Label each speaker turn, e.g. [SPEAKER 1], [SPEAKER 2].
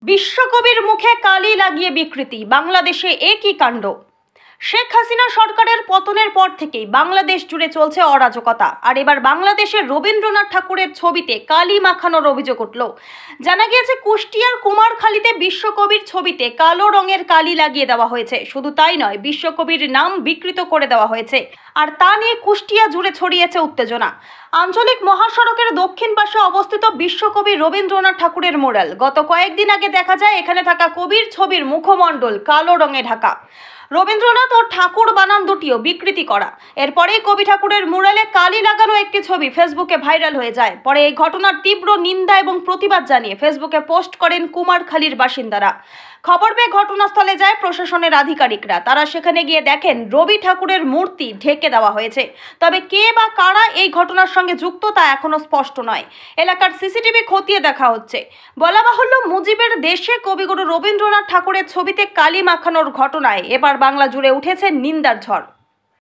[SPEAKER 1] বিশ্বকবির মুখে কালি লাগিয়ে বিকৃতি, বাংলাদেশে একই কাণ্ড। শেখ হাসিনা সরকারের পতনের পর থেকেই বাংলাদেশ জুড়ে চলছে অরাজকতা। আর এবার বাংলাদেশের রবীন্দ্রনাথ ঠাকুরের ছবিতে কালি মাখানোর অভিযোগ উঠল। জানা গিয়েছে কুষ্টিয়ার কুমারখালীতে বিশ্বকবির ছবিতে কালো রঙের কালি লাগিয়ে দেওয়া হয়েছে। শুধু তাই নয়, বিশ্বকবির নাম বিকৃত করে দেওয়া হয়েছে। আর তা নিয়ে কুষ্টিয়া জুড়ে ছড়িয়েছে উত্তেজনা। আঞ্চলিক মহাসড়কের দক্ষিণ পাশে অবস্থিত বিশ্বকবি রবীন্দ্রনাথ ঠাকুরের মোড়াল। গত কয়েকদিন আগে দেখা যায় এখানে থাকা কবির ছবির মুখমণ্ডল কালো রঙে ঢাকা। রবীন্দ্রনাথ ও ঠাকুর বানান দুটিও বিকৃতি করা। এরপরেই কবি ঠাকুরের মুরালে কালি লাগানো একটি ছবি ফেসবুকে ভাইরাল হয়ে যায়। পরে এই ঘটনার তীব্র নিন্দা এবং প্রতিবাদ জানিয়ে ফেসবুকে পোস্ট করেন কুমারখালীর বাসিন্দারা। খবর পেয়ে ঘটনাস্থলে যায় প্রশাসনের আধিকারিকরা। তারা সেখানে গিয়ে দেখেন রবি ঠাকুরের মূর্তি ঢেকে দেওয়া হয়েছে। তবে কে বা কারা এই ঘটনার সঙ্গে যুক্ত তা এখনো স্পষ্ট নয়। এলাকার সিসিটিভি খতিয়ে দেখা হচ্ছে। বলা বাহুল্য, মুজিবের দেশে কবিগুরু রবীন্দ্রনাথ ঠাকুরের ছবিতে কালি মাখানোর ঘটনায় এবার বাংলা জুড়ে উঠেছে নিন্দার ঝড়।